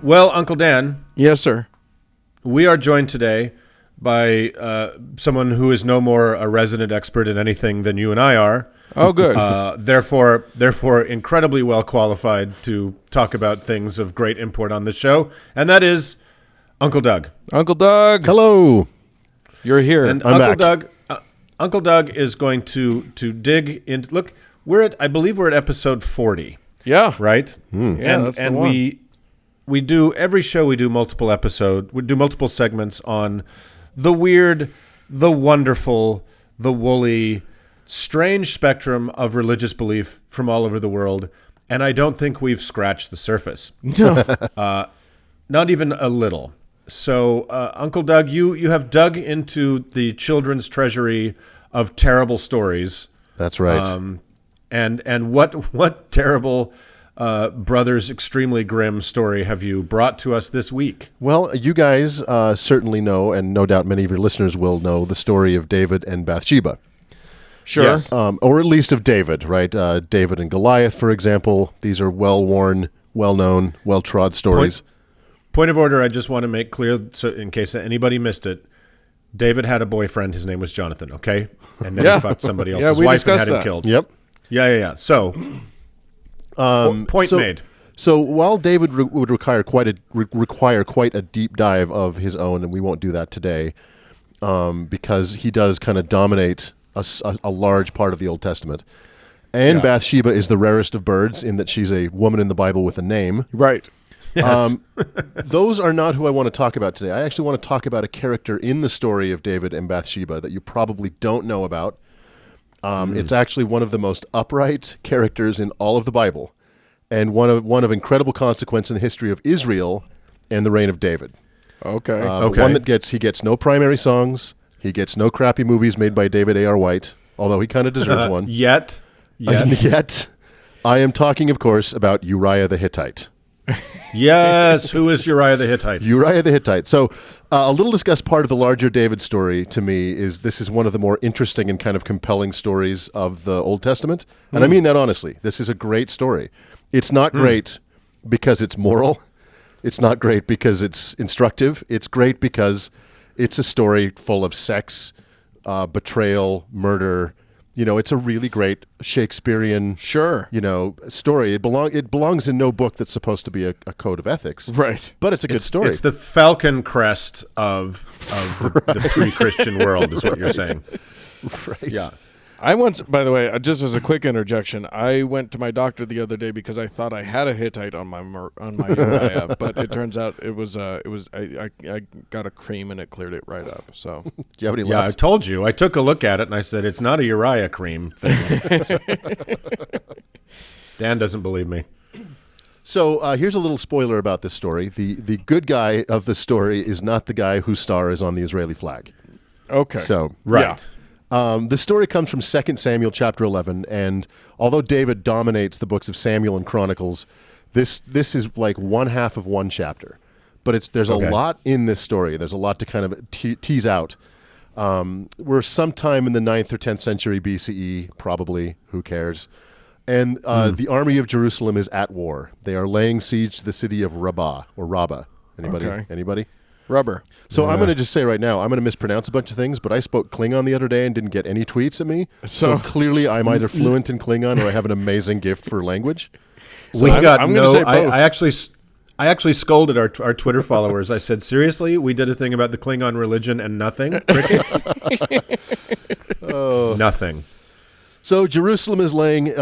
Well, Uncle Dan, Yes, sir. we are joined today by someone who is no more a resident expert in anything than you and I are. Oh, good. Therefore, incredibly well qualified to talk about things of great import on the show, and that is Uncle Doug. Uncle Doug. Hello. You're here. And I'm Uncle back. Doug, Uncle Doug is going to dig into. Look, I believe we're at episode 40, yeah. right? Yeah, that's the one. We do every show. We do multiple segments on the weird, the wonderful, the woolly, strange spectrum of religious belief from all over the world, and I don't think we've scratched the surface. No. Not even a little. So, Uncle Doug, you have dug into the children's treasury of terrible stories. That's right. And what terrible Brothers Extremely Grim story have you brought to us this week? Well, you guys certainly know, and no doubt many of your listeners will know, the story of David and Bathsheba. Sure. Yes. Or at least of David, right? David and Goliath, for example. These are well-worn, well-known, well-trod stories. Point of order, I just want to make clear, so in case anybody missed it, David had a boyfriend. His name was Jonathan, okay? And then he fucked somebody else's we wife and had discussed him that. killed. Yep. Yeah. So, point made. So while David would require quite a deep dive of his own, and we won't do that today, because he does kind of dominate a large part of the Old Testament. And Bathsheba is the rarest of birds in that she's a woman in the Bible with a name. Right. Yes. Those are not who I want to talk about today. I actually want to talk about a character in the story of David and Bathsheba that you probably don't know about. It's actually one of the most upright characters in all of the Bible, and one of incredible consequence in the history of Israel and the reign of David. Okay. One that gets no primary songs. He gets no crappy movies made by David A.R. White, although he kind of deserves one. Yet. Yet, I am talking, of course, about Uriah the Hittite. Yes, who is Uriah the Hittite? Uriah the Hittite. So a little discussed part of the larger David story to me is this is one of the more interesting and kind of compelling stories of the Old Testament. And I mean that honestly. This is a great story. It's not great because it's moral. It's not great because it's instructive. It's great because it's a story full of sex, betrayal, murder. You know, it's a really great Shakespearean, story. It belongs in no book that's supposed to be a code of ethics, Right. But it's a good story. It's the falcon crest of the pre-Christian world, is what you're saying. Right. Yeah. I once, by the way, just as a quick interjection, I went to my doctor the other day because I thought I had a Hittite on my Uriah, but it turns out I got a cream and it cleared it right up. So Do you have any Yeah, I left? told you. I took a look at it and I said, it's not a Uriah cream thing. Dan doesn't believe me. So here's a little spoiler about this story. The good guy of the story is not the guy whose star is on the Israeli flag. okay. So Right. the story comes from 2 Samuel chapter 11, and although David dominates the books of Samuel and Chronicles, this is like one half of one chapter. But there's a lot in this story. There's a lot to kind of tease out. We're sometime in the 9th or 10th century BCE, probably. Who cares? And the army of Jerusalem is at war. They are laying siege to the city of Rabbah. Anybody? Okay. Anybody? Rubber. So I'm going to just say right now, I'm going to mispronounce a bunch of things, but I spoke Klingon the other day and didn't get any tweets at me. So clearly I'm either fluent in Klingon or I have an amazing gift for language. So I'm gonna no. say both. I actually scolded our Twitter followers. I said, seriously, we did a thing about the Klingon religion and nothing? Crickets? Nothing. So Jerusalem is laying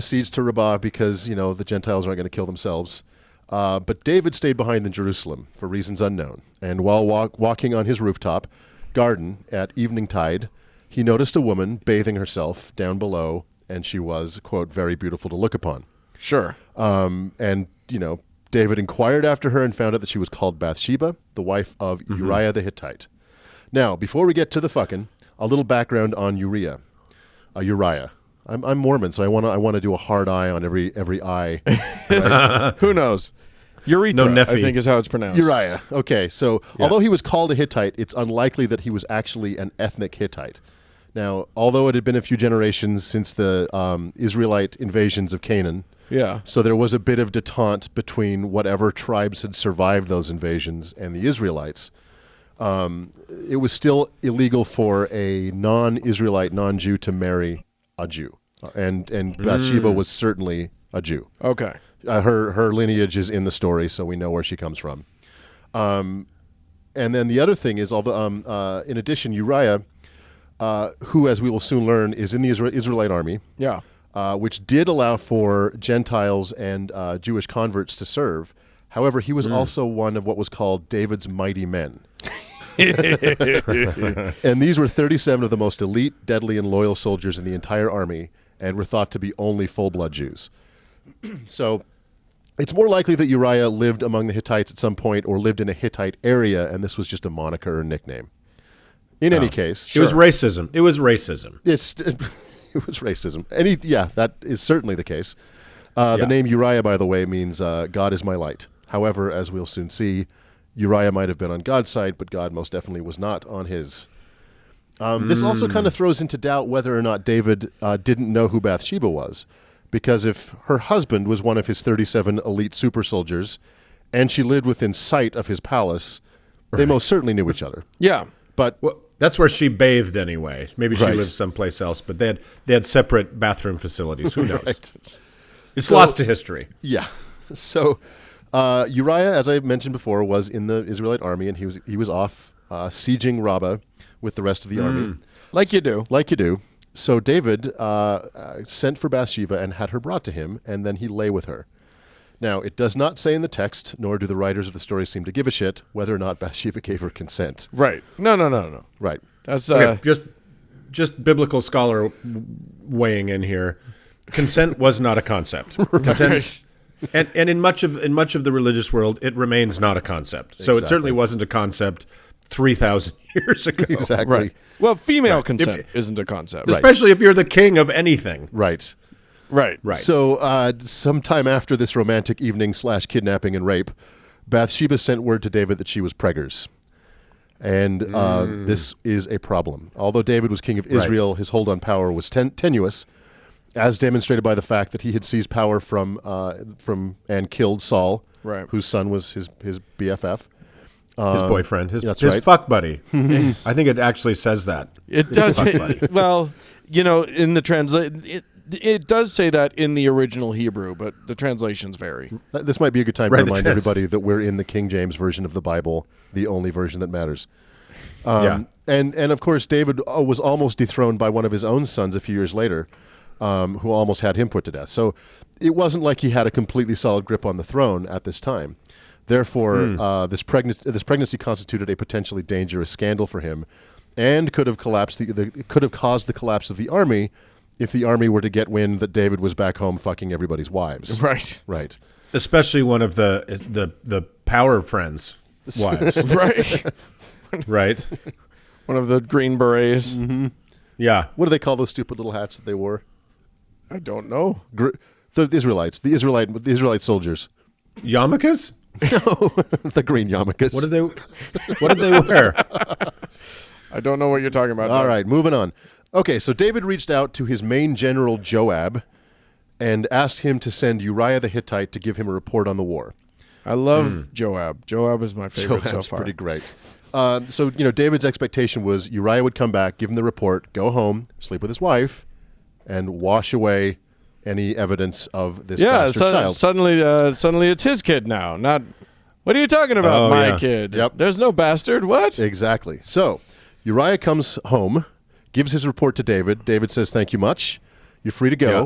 siege to Rabbah because, the Gentiles aren't going to kill themselves. But David stayed behind in Jerusalem for reasons unknown. And while walking on his rooftop garden at evening tide, he noticed a woman bathing herself down below, and she was, quote, very beautiful to look upon. Sure. And David inquired after her and found out that she was called Bathsheba, the wife of Uriah the Hittite. Now, before we get to the fucking, a little background on Uriah. I'm Mormon, so I want to do a hard eye on every eye. Who knows? Urethra, No, I think is how it's pronounced. Uriah. Okay, so although he was called a Hittite, it's unlikely that he was actually an ethnic Hittite. Now, although it had been a few generations since the Israelite invasions of Canaan, Yeah. So there was a bit of detente between whatever tribes had survived those invasions and the Israelites. It was still illegal for a non-Israelite, non-Jew to marry a Jew. And Bathsheba was certainly a Jew. Okay. Her lineage is in the story, so we know where she comes from. And then the other thing is, although in addition, Uriah, who, as we will soon learn, is in the Israelite army, Yeah. which did allow for Gentiles and Jewish converts to serve. However, he was also one of what was called David's mighty men. And these were 37 of the most elite, deadly, and loyal soldiers in the entire army, and were thought to be only full-blood Jews. So it's more likely that Uriah lived among the Hittites at some point or lived in a Hittite area, and this was just a moniker or nickname. In any case. It was racism. It was racism. It was racism. That is certainly the case. The name Uriah, by the way, means God is my light. However, as we'll soon see, Uriah might have been on God's side, but God most definitely was not on his. This also kind of throws into doubt whether or not David didn't know who Bathsheba was, because if her husband was one of his 37 elite super soldiers, and she lived within sight of his palace, they most certainly knew each other. Yeah. But that's where she bathed anyway. Maybe she Right. lived someplace else, but they had separate bathroom facilities. Who knows? Right. It's lost to history. Yeah. So Uriah, as I mentioned before, was in the Israelite army, and he was off sieging Rabbah with the rest of the army. Like you do. Like you do. So David sent for Bathsheba and had her brought to him, and then he lay with her. Now, it does not say in the text, nor do the writers of the story seem to give a shit, whether or not Bathsheba gave her consent. Right. No. Right. That's Okay, just biblical scholar weighing in here. Consent was not a concept. Consent, and in much of the religious world, it remains not a concept. So it certainly wasn't a concept 3,000 years ago. Exactly. right. Well, female consent isn't a concept. Especially if you're the king of anything. Right. Right. So sometime after this romantic evening / kidnapping and rape, Bathsheba sent word to David that she was preggers. And this is a problem. Although David was king of Israel, his hold on power was tenuous, as demonstrated by the fact that he had seized power from and killed Saul, whose son was his BFF. His boyfriend, his right. fuck buddy. I think it actually says that. It does. Well, in the it does say that in the original Hebrew, but the translations vary. This might be a good time to remind everybody that we're in the King James version of the Bible, the only version that matters. And of course, David was almost dethroned by one of his own sons a few years later, who almost had him put to death. So it wasn't like he had a completely solid grip on the throne at this time. Therefore, this pregnancy constituted a potentially dangerous scandal for him, and could have caused the collapse of the army if the army were to get wind that David was back home fucking everybody's wives. Right. Especially one of the power friends' wives. Right. One of the Green Berets. Mm-hmm. Yeah. What do they call those stupid little hats that they wore? I don't know. The Israelites. The Israelite soldiers. Yarmulkes? No, the green yarmulkes. What did they wear? I don't know what you're talking about. All right, moving on. Okay, so David reached out to his main general Joab and asked him to send Uriah the Hittite to give him a report on the war. I love Joab. Joab is my favorite so far. Pretty great. So David's expectation was Uriah would come back, give him the report, go home, sleep with his wife, and wash away any evidence of this bastard child. Suddenly it's his kid now. Not, what are you talking about, my kid? Yep. There's no bastard. What? Exactly. So Uriah comes home, gives his report to David. David says, thank you much. You're free to go.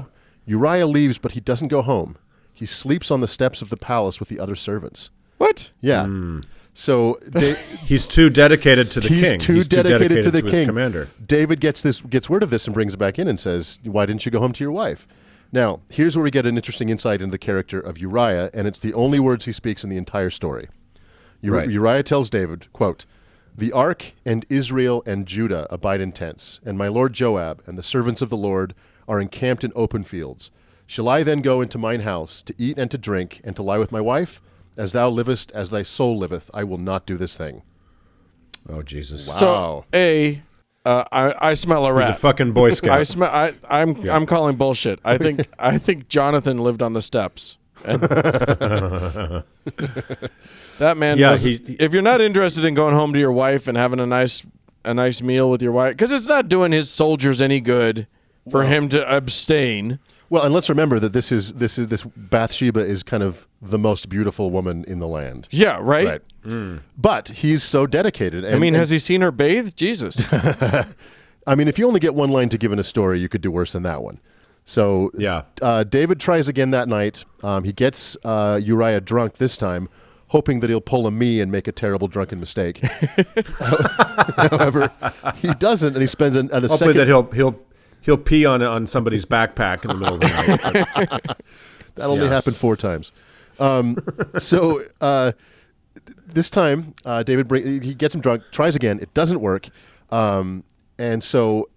Yeah. Uriah leaves, but he doesn't go home. He sleeps on the steps of the palace with the other servants. What? Yeah. So he's too dedicated to the king. He's too dedicated to the king. His commander. David gets word of this and brings it back in and says, why didn't you go home to your wife? Now, here's where we get an interesting insight into the character of Uriah, and it's the only words he speaks in the entire story. Uriah tells David, quote, "The ark and Israel and Judah abide in tents, and my lord Joab and the servants of the Lord are encamped in open fields. Shall I then go into mine house to eat and to drink and to lie with my wife? As thou livest, as thy soul liveth, I will not do this thing." Oh, Jesus. Wow. So, I smell a rat. He's a fucking Boy Scout. I'm calling bullshit. I think Jonathan lived on the steps. And that man. Yeah, if you're not interested in going home to your wife and having a nice meal with your wife, because it's not doing his soldiers any good for him to abstain. Well, and let's remember that this Bathsheba is kind of the most beautiful woman in the land. Yeah, right. But he's so dedicated. And, has he seen her bathe? Jesus. I mean, if you only get one line to give in a story, you could do worse than that one. So Yeah. David tries again that night. He gets Uriah drunk this time, hoping that he'll pull a me and make a terrible drunken mistake. However, he doesn't, and he spends Hopefully second. that he'll pee on somebody's backpack in the middle of the night. That only happened 4 times. So this time, David he gets him drunk, tries again. It doesn't work. And so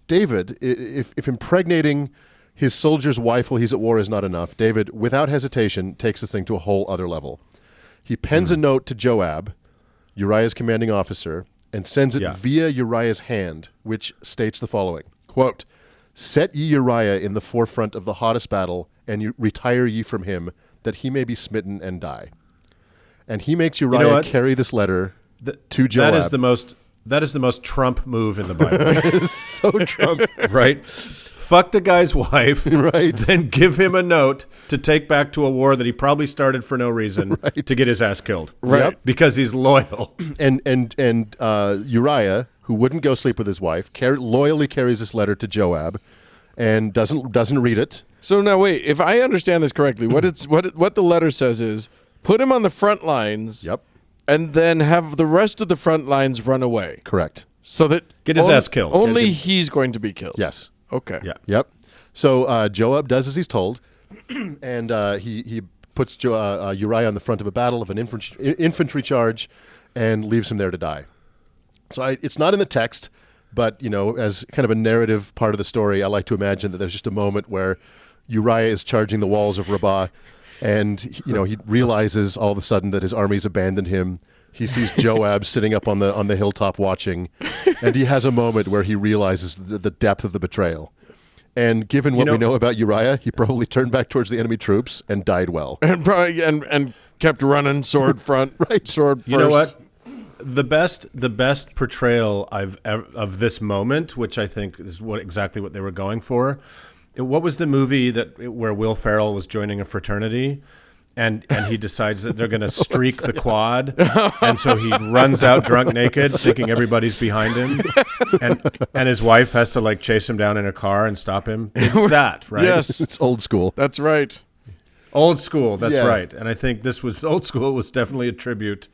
David, if impregnating his soldier's wife while he's at war is not enough, David, without hesitation, takes this thing to a whole other level. He pens a note to Joab, Uriah's commanding officer, and sends it via Uriah's hand, which states the following, quote, "Set ye Uriah in the forefront of the hottest battle, and retire ye from him, that he may be smitten and die." And he makes Uriah carry this letter to Joab. That is the most Trump move in the Bible. It is so Trump. Right? Fuck the guy's wife, Right. then give him a note to take back to a war that he probably started for no reason to get his ass killed. Right. Yep. Because he's loyal. And Uriah, who wouldn't go sleep with his wife, loyally carries this letter to Joab and doesn't read it. So now wait, if I understand this correctly, what the letter says is put him on the front lines. Yep. And then have the rest of the front lines run away. Correct. So that Get his ass killed. Only he's going to be killed. Yes. Okay. Yeah. Yep. So Joab does as he's told, and he puts Uriah on the front of a battle of an infantry charge, and leaves him there to die. So it's not in the text, but as kind of a narrative part of the story, I like to imagine that there's just a moment where Uriah is charging the walls of Rabbah, and he realizes all of a sudden that his army's abandoned him. He sees Joab sitting up on the hilltop watching, and he has a moment where he realizes the depth of the betrayal. And given what we know about Uriah, he probably turned back towards the enemy troops and died well. And probably and kept running, sword front, Right. Sword first. You know what? The best portrayal of this moment, which I think is exactly what they were going for. What was the movie where Will Ferrell was joining a fraternity, and he decides that they're going to streak the quad, and so he runs out drunk naked, thinking everybody's behind him, and his wife has to chase him down in a car and stop him. It's that, right? Yes, It's old school. that's right. Old school. That's Yeah. right. And I think this was old school was definitely a tribute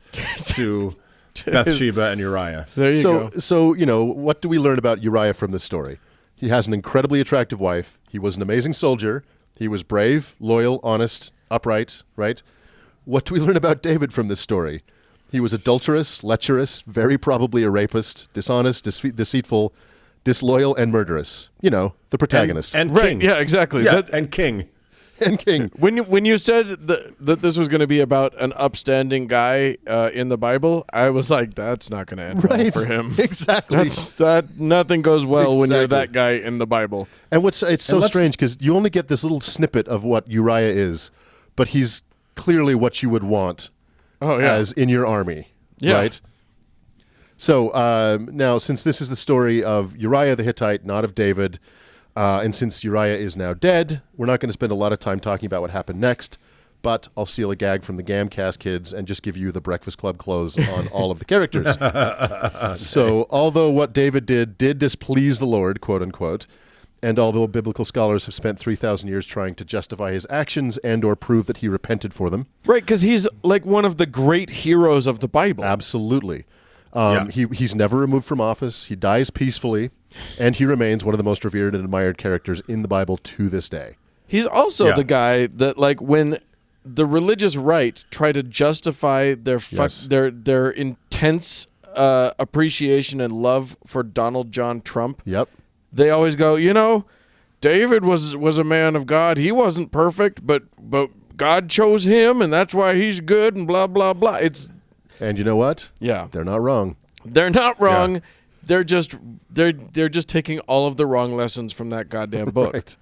to Bathsheba and Uriah. There you go. So what do we learn about Uriah from this story? He has an incredibly attractive wife. He was an amazing soldier. He was brave, loyal, honest, upright, right? What do we learn about David from this story? He was adulterous, lecherous, very probably a rapist, dishonest, deceitful, disloyal, and murderous. The protagonist. And Right. king. Yeah, exactly. Yeah, and king. And king. When you said that this was going to be about an upstanding guy in the Bible, I was like, that's not going to end well Right. for him. Exactly. Nothing goes well when you're Exactly. that guy in the Bible. And it's so let's- strange because you only get this little snippet of what Uriah is, but he's clearly what you would want Oh yeah. as in your army, Yeah. right? So now, since this is the story of Uriah the Hittite, not of David, and since Uriah is now dead, we're not going to spend a lot of time talking about what happened next, but I'll steal a gag from the Gamcast kids and just give you the Breakfast Club close on all of the characters. So although what David did displease the Lord, quote unquote, and although biblical scholars have spent 3,000 years trying to justify his actions and or prove that he repented for them. Right, because he's like one of the great heroes of the Bible. Absolutely. Yeah. He's never removed from office. He dies peacefully, and he remains one of the most revered and admired characters in the Bible to this day. He's also Yeah. the guy that, when the religious right try to justify their Yes. their intense appreciation and love for Donald John Trump, Yep. they always go, David was a man of God. He wasn't perfect, but God chose him, and that's why he's good, and blah blah blah. And you know what? Yeah, They're not wrong. they're not wrong. Yeah. they're just taking all of the wrong lessons from that goddamn book. Right.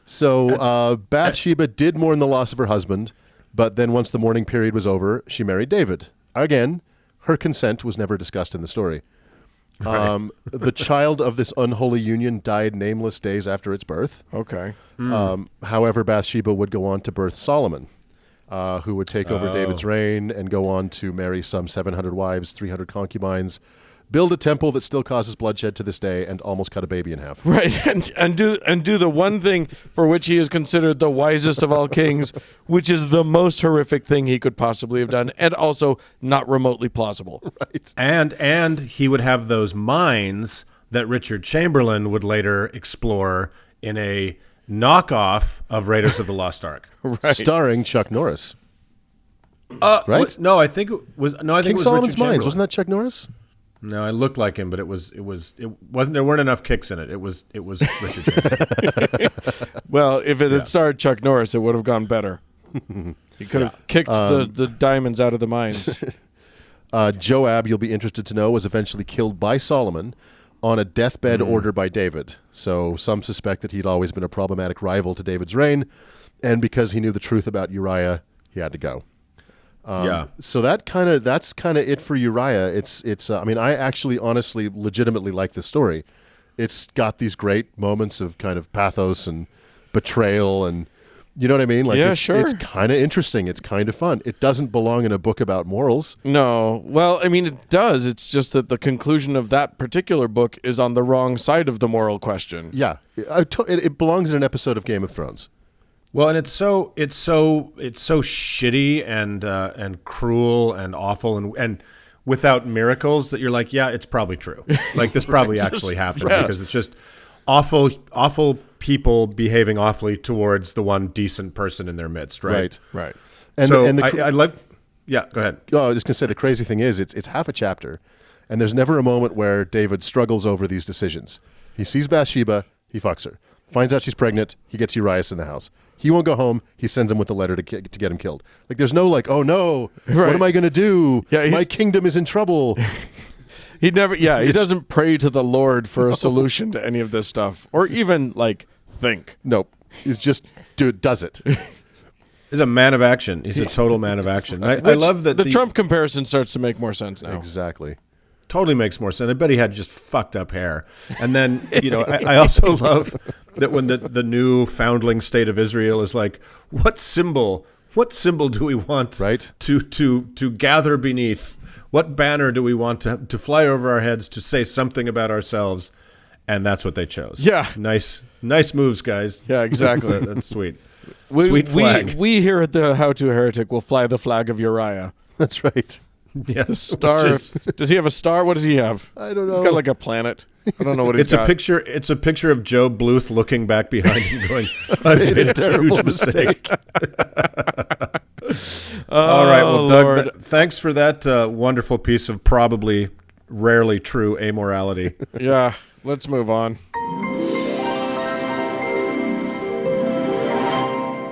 So Bathsheba did mourn the loss of her husband, but then once the mourning period was over, she married David. Again, her consent was never discussed in the story. Right. The child of this unholy union died nameless days after its birth. Okay. However, Bathsheba would go on to birth Solomon, who would take over David's reign and go on to marry some 700 wives, 300 concubines, build a temple that still causes bloodshed to this day, and almost cut a baby in half. Right, and do the one thing for which he is considered the wisest of all kings, which is the most horrific thing he could possibly have done, and also not remotely plausible. Right. And he would have those minds that Richard Chamberlain would later explore in a knockoff of Raiders of the Lost Ark. Right. Starring Chuck Norris. Right? No, I think it was. No, I think King it was Solomon's Richard Mines. Chamberlain. Wasn't that Chuck Norris? No, it looked like him, but it wasn't. There weren't enough kicks in it. It was Richard Chamberlain. Well, if it had starred Chuck Norris, it would have gone better. He could have kicked the diamonds out of the mines. Joab, you'll be interested to know, was eventually killed by Solomon on a deathbed order by David. So some suspect that he'd always been a problematic rival to David's reign, and because he knew the truth about Uriah, he had to go. So that's kind of it for Uriah. It's. I mean, I actually, honestly, legitimately like this story. It's got these great moments of kind of pathos and betrayal, and you know what I mean. Like, yeah, sure. It's kind of interesting. It's kind of fun. It doesn't belong in a book about morals. No, well, I mean, it does. It's just that the conclusion of that particular book is on the wrong side of the moral question. Yeah, it belongs in an episode of Game of Thrones. Well, and it's so shitty and cruel and awful and without miracles that you're like, yeah, it's probably true. Like this probably actually happened because it's just awful people behaving awfully towards the one decent person in their midst, right? Right. And so I love. Yeah, go ahead. Oh, I was just gonna say the crazy thing is it's half a chapter, and there's never a moment where David struggles over these decisions. He sees Bathsheba, he fucks her. Finds out she's pregnant, he gets Uriah in the house. He won't go home. He sends him with a letter to get him killed. Like, there's no like, oh no, what am I going to do? Yeah, my kingdom is in trouble. He doesn't pray to the Lord for a solution to any of this stuff, or even like think. Nope. He's just does it. He's a man of action. He's a total man of action. I love that the Trump comparison starts to make more sense now. Exactly. Totally makes more sense. I bet he had just fucked up hair. And then, I also love that when the new foundling state of Israel is like, what symbol do we want to gather beneath? What banner do we want to fly over our heads to say something about ourselves? And that's what they chose. Yeah. Nice moves, guys. Yeah, exactly. That's sweet. Sweet flag. We here at the How to Heretic will fly the flag of Uriah. That's right. Yeah, the star. Does he have a star? What does he have? I don't know. He's got like a planet. I don't know what he's got. It's a picture of Joe Bluth looking back behind him, going, "I made a terrible mistake." All right, well, Doug, thanks for that wonderful piece of probably rarely true amorality. Yeah, let's move on.